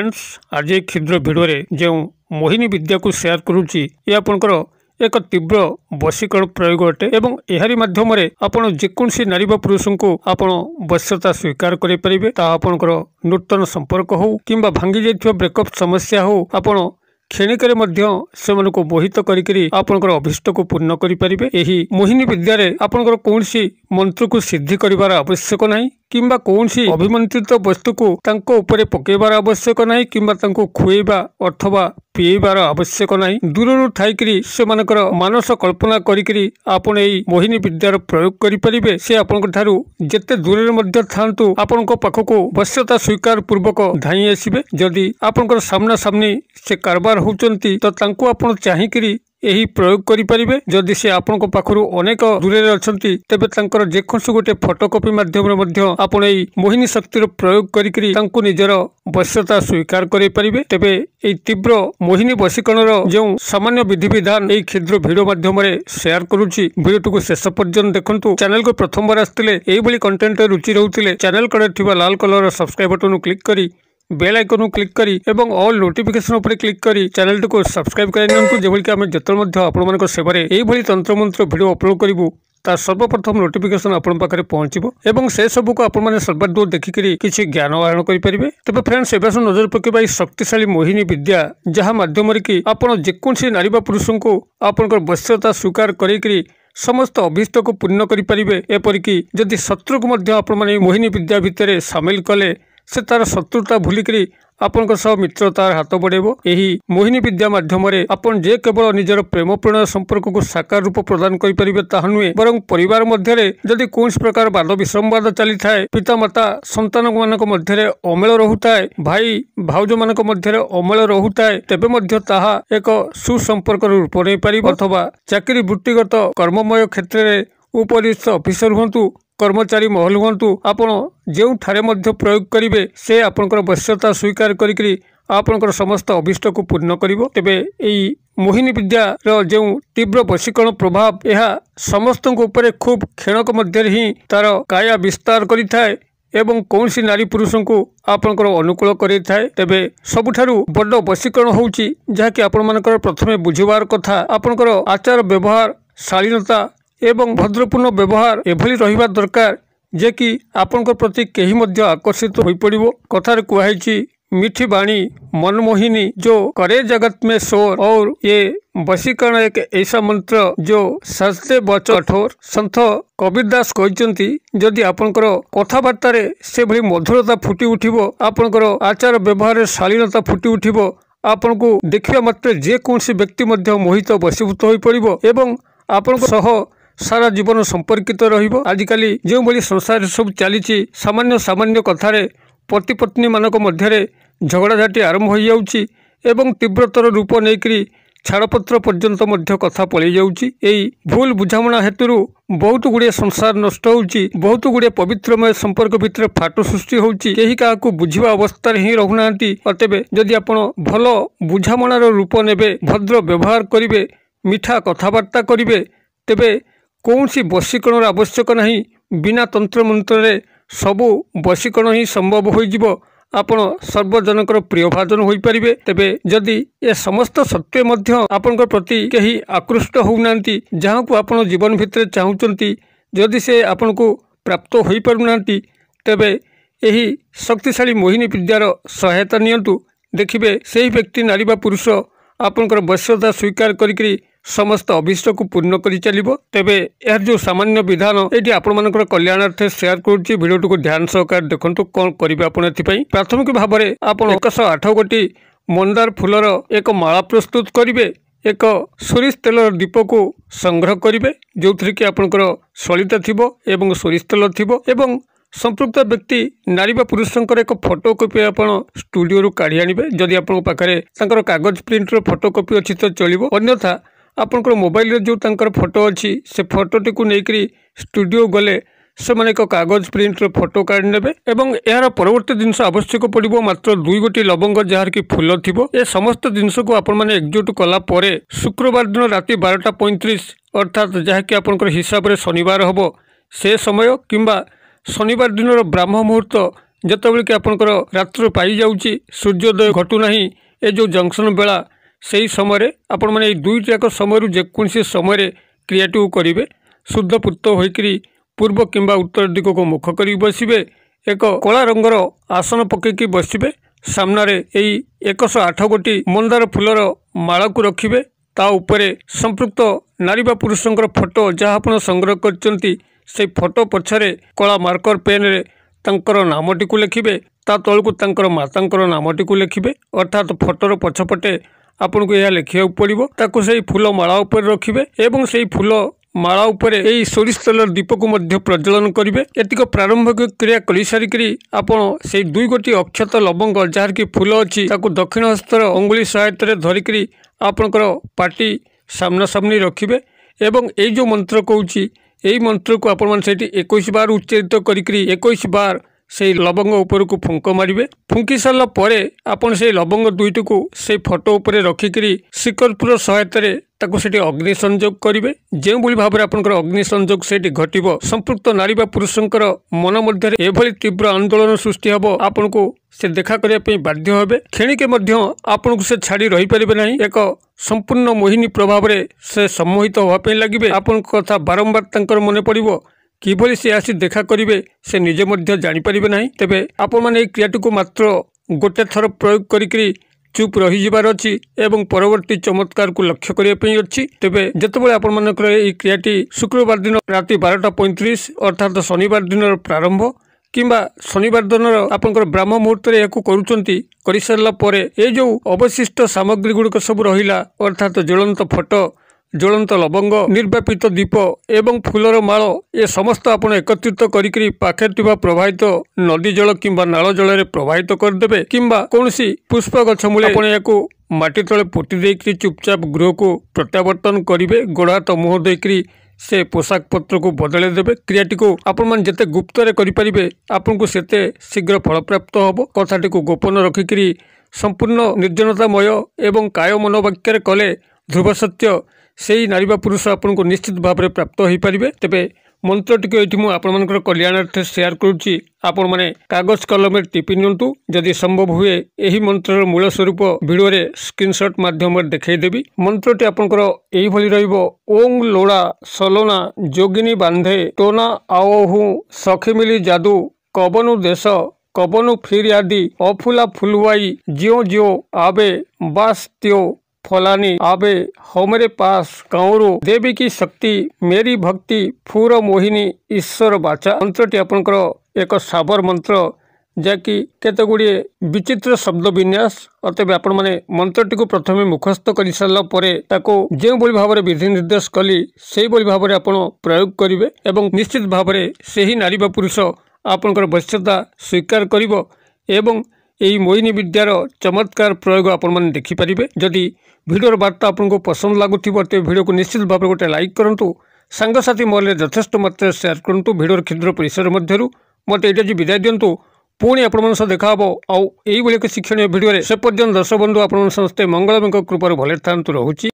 Friends आज एक क्षुद्र भिडियो जो मोहिनी विद्या को शेयर करुच्ची ये आपंकर एक तीव्र वशीकरण प्रयोग अटे एवं एहारी माध्यम आपण जेकोसी नारी पुरुष को आपण वश्यता स्वीकार करें आपणकर नूतन संपर्क हो कि भांगी जाइथिबा ब्रेकअप समस्या हो आपण क्षणिक मोहित करी आपणकर अभिष्ट को पूर्ण करें। यही मोहिनी विद्या आपणकर कौनसी मंत्र को सिद्धि करिवार आवश्यक नहीं किंबा कौनसी अभिमंत्रित वस्तु को तांको ऊपर पकेबार आवश्यक नहीं किंबा तांको खुएबा अथवा पीबार आवश्यक नहीं। दूर थाइकरी से मानकर मानस कल्पना करी आपण एई मोहिनी विद्यार प्रयोग करें। से आपन ठारू जेते दूर मध्ये थांतु आपन पाखक वश्यता स्वीकार पूर्वक धाई आसबे। जदि आपन सामना सामनी से कारबार होचंती तो तांको आपण चाहिकरी यही प्रयोग करें। जदि से आपण पाखु अनेक दूर अच्छी तेबे तांकर जेकोसी गोटे फोटोकॉपी माध्यम आपण मोहिनी शक्तिर प्रयोग करी निजर वश्यता स्वीकार करें। तेबे यही तीव्र मोहिनी वशीकरण जो सामान्य विधि विधान यही क्षुद्र भिडियो माध्यम शेयर करुच्ची भिडियो को शेष पर्यंत देखंतु। चैनल को प्रथम बार आसते यही कंटेंट रुचि रोते चैनल कड़े थिबा लाल कलर सब्सक्राइब बटन क्लिक करी बेल आइकन क्लिक करी एवं ऑल नोटिफिकेशन उपर क्लिक करी चैनल को सब्सक्राइब कर जो कि आम जिते आपण सेवारे यही तंत्र मंत्र भिडियो अपलोड करूँ तार सर्वप्रथम नोटिफिकेशन आपण पाखे पहुंचबो एवं से सब को आपण माने सर्वादूर देखिकरी किछि ज्ञान आहरण करि परिबे। तबे फ्रेंड्स एबे नजर पकेबा शक्तिशाली मोहिनी विद्या जहाँ माध्यम कि आपण जेकोसी नारी पुरुष को आपनकर वश्यता स्वीकार करी समस्त अभीष्ट को पूर्ण करें। एपरिकी जदि शत्रु को मध्य आपण माने मोहिनी विद्या भितर सामिल कले से तार शत्रुता भूलिकी आपण मित्रतार हाथ बढ़ेबो। यही मोहिनी विद्या माध्यम आपण जे केवल निजर प्रेम प्रणय संपर्क को साकार रूप प्रदान करें ताहा नुहे बरं परिवार मध्य जदि कौन प्रकार वाद विसंवाद चली थाए पिता माता संतान मानक मध्य अमेल रोहुताए भाई भाउज मानक मध्य अमेल रोहुताए तेबे मध्य ताहा एक सुसंपर्क रूप नहीं पार अथवा चाकरी वृत्तिगत कर्ममय क्षेत्र में उपरिस्थ अफिसर हुंतु कर्मचारी महल हुंतु आपण जो ठारे मध्य प्रयोग करेंगे से आपनकर वश्यता स्वीकार करी आपनकर समस्त अभीष्ट को पूर्ण करिवो। तेबे एई मोहिनी विद्या जो तीव्र वशीकरण प्रभाव यह समस्त ऊपर खूब क्षणक मध्य ही तार काया विस्तार करिथाए एवं कौन सी नारी पुरुष को आपनकर अनुकूल करें। तेबे सबुठारु बड़ वशीकरण होउची जहाँकि आपण मानकर प्रथमे बुझिबार कथा आपनकर आचार व्यवहार शालीनता एवं भद्रपूर्ण व्यवहार एभली रहिबा दरकार जे कि आपनकर प्रति केही मध्य आकर्षित होई पड़िबो। कथार कुहाइची मीठी बाणी मनमोहिनी जो करे जगत में शोर और ये वशीकरण एक ऐसा मंत्र जो सस्ते बच कठोर। संत कबीरदास कहते जदि आपनकर कथबार्ता से भली मधुरता फुटी उठिबो आपनकर आचार व्यवहार शालीनता फुटी उठिबो आपन को देखिबा मात्र जे कौन व्यक्ति मध्य मोहित वशीभूत होई पड़िबो एवं आपन सह सारा जीवन संपर्कित रहिबो। आजिकाली जो भली संसार सब चली सामान्य सामान्य कथारे पति पत्नी मानक मध्य झगड़ाझाटी आरंभ हो जाउची एवं तीव्रतर रूप नहीं छाड़पत्र पर्यंत मध्य कथा पलि जाउची। एई भूल बुझामणा हेतु बहुत गुड़े संसार नष्ट होउची बहुत गुड़े पवित्रमय संपर्क भितर फाट सृष्टि होउची केही काहाकू बुझिबा अवस्था ही रहुनांती। अतबे जदि आपण भल बुझामणार रूप नेबे भद्र व्यवहार करिवे मिठा कथबार्ता करिवे तेबे कौन सी वशीकरण आवश्यक नहीं बिना तंत्र मंत्र सबु वशीकरण ही संभव हो आपण सर्वजनकर प्रियभाजन हो पारे। तेबे जदि ए समस्त सत्य मध्य आपण प्रति कहीं आकृष्ट होउनांती जहाँ को आपण जीवन भितर चाहूचंती जदि से आपण को प्राप्त हो पारुनांती तेबे यही शक्तिशाली मोहिनी विद्यार सहायता नियंतु देखिबे सेही व्यक्ति नारी बा पुरुष आपनकर वश्यता स्वीकार करी समस्त अभीष्ट को पूर्ण करी चलिबो। तेबे यार जो सामान्य विधान ये आपण मानकर कल्याणार्थे शेयर करुच्ची भिडियो को ध्यान सहकार देखंतु कौन करिवे। आपण एथिपई प्राथमिक भाव में आपण 108 गोटी मंदार फूलर एक माला प्रस्तुत करिवे एक सोरिष तेल दीप को संग्रह करिवे जो थी कि आपनकर सलिता थिबो एवं सोरिष तेल थिबो एवं संपृक्त व्यक्ति नारी बा पुरुषंकर एक फोटोकॉपी आपण स्टूडियो रु काढ़ी आनिबे। जदि आपण पाखरे तांकर कागज प्रिंट रो फोटोकॉपी अछि तो चलिबो अन्यथा आपनकर मोबाइल रे जो तांकर फोटो अछि से फोटोटी को नेकरी स्टूडियो गले से माने एक कागज प्रिंट रो फोटो काढ़ी नेबे एवं यार परवर्ती जिनस आवश्यक पड़िबो मात्र 2 गोटी लवंग जार की फूल थिबो। ए समस्त जिनस को आपण माने एकजुट कला परे शुक्रवार दिन राति 12:35 अर्थात जहाँ कि आपनकर हिसाब रे शनिवार हबो से समय किंबा शनिवार दिन ब्राह्म मुहूर्त ଯେତେବେଳେ कि आपणकर रात्र पाई जाउची सूर्योदय घटू नहीं ए जो जंक्शन बेला से समय आपण मैंने दुईट जाक समय जेकोसी समय क्रियाटी करेंगे शुद्ध पूत होकर पूर्व किंबा उत्तर दिग को मुख कर बसवे एक कला रंगर आसन पकईकी बसवे सामने यही 108 गोटी मंदार फूलर माला को रखिए ता उपरे संपृक्त नारी बा पुरुषंकर फोटो जहाँ आपण संग्रह करचंती से फोटो पछरे कला मार्कर पेन रे तांकर नामटी को लिखिबे ता तळकु तांकर मातांकर नामटी को लिखिबे अर्थात फोटोर पछपटे आपन को यह लिखिया पड़िबो ताको सेही फूल माला ऊपर रखिबे एवं सेही फूल माला उपरे एई सोरिष तेलर दीप को मध्य प्रज्वलन करिवे एतिक प्रारंभिक क्रिया करि सारिकरी आपण सेही दुई गोटी अक्षत लवंग जार की फूल अछि ताको दक्षिण हस्तर अंगुली सहायता रे धरिकरी आपनकर पाटी सामना सामनी रखिबे एवं एई जो मंत्र कहूची एई मंत्र को आपण मन सेठी 21 बार उच्चारित करिकरी 21 बार से लवंग ऊपर को फुंक मारे फुंकी सारा पर आपन से लवंग दुईटी को से फोटो उपरे रखिकी शिकरपुर सहायता ताको सेठी अग्नि संयोग करेंगे जो भाव में आपंकर अग्नि संयोग से घटव संपृक्त नारी बा पुरुषंकर मन मध्य एभली तीव्र आंदोलन सृष्टि हम आपन को से देखा करने बाध्य हे क्षणिके आपन को से छाड़ी रही पारे ना एक संपूर्ण मोहिनी प्रभाव में से सम्मोहित होगापी लगे आपन कथा बारंबार तंकर मन पड़ो किभली से आसी देखा करेंगे से निजे मध्य जानीपारे ना तेरे आपण मैंने क्रियाटी को मात्र गोटे थर प्रयोग करी चुप रहीजार अच्छी एवं परवर्ती चमत्कार को लक्ष्य करने अच्छी तेरे जितेबाला आपण मानकर यह क्रियाटी शुक्रवार दिन राति 12:35 अर्थात शनिवार दिन प्रारंभ किंबा शनिवार दिन आपंकर ब्राह्म मुहूर्त कर सारा पर ये जो अवशिष्ट सामग्री गुड़िक सब रहा अर्थात ज्वलंत फोटो ज्वलंत लवंग निर्वापित दीप एवं फूलर माल ये समस्त आपण एकत्रित करी पाखे प्रवाहित नदी जल किंबा नाल जल प्रवाहित करदे किंबा कौनसी पुष्प गछ मूले आपण या माटी तले पोती देकरी चुपचाप गृह को प्रत्यावर्तन करेंगे गोड़ हाथ मुह देकरी से पोशाक पत्र को बदले देवे क्रियाटी को आपण मान जते गुप्त करें आपन को सेते शीघ्र फल प्राप्त हम कथाटी को गोपन रखिकी संपूर्ण निर्जनतामय एवं काय मनोवाक्य कले ध्रुव सत्य से ही नारी बा पुरुष आपन को निश्चित भाव में प्राप्त हो पारे तेरे मंत्र टी ये आपंकर कल्याणार्थ शेयर करुच्ची आपण मैंने कागज कलम टिपि नियंतु जदि संभव हुए यही मंत्र मूल स्वरूप वीडियो रे स्क्रीनशॉट माध्यम देखईदेवी मंत्रटी आपंकर यही भली रहिबो ओं लोड़ा सलोना जोगिनी बांधे टोना आओहू सखी मिली जादू कबनु देश कबनु फिर आदि अफुला फुलवाई ज्यो ज्यो आबे बास त्यो फलानी आबे हमरे पास काउरू देवी की शक्ति मेरी भक्ति फूर मोहिनी ईश्वर बाचा मंत्रटी आपंकर एक साबर मंत्र जैकि केते गुड़िए विचित्र शब्द विन्यास अतएव आपण माने मंत्रटी को प्रथमे मुखस्थ कर सारा पर जो भाव में विधि निर्देश कली से भाव में आपण प्रयोग करेंगे एवं निश्चित भाव में से ही नारी बा पुरुष आपंकर वश्यता स्वीकार करिवो एवं यही मोहिनी विद्यार चमत्कार प्रयोग आपण मैंने देखिपारे जदि भिडियोर वार्ता आपको पसंद लगुव तो भिडियो को निश्चित भाव में गोटे लाइक करूँ सांगसाथी महल यथेष्ट मात्रा शेयर करूँ भिडियोर क्षुद्र परिसर मध्य मत ये विदाय दिंतु पुणी आपण देखा आउ एक शिक्षण भिडियो से पर्यंत दर्शक बंधु आपण समस्ते मंगलमय कृपार भले था रोचे।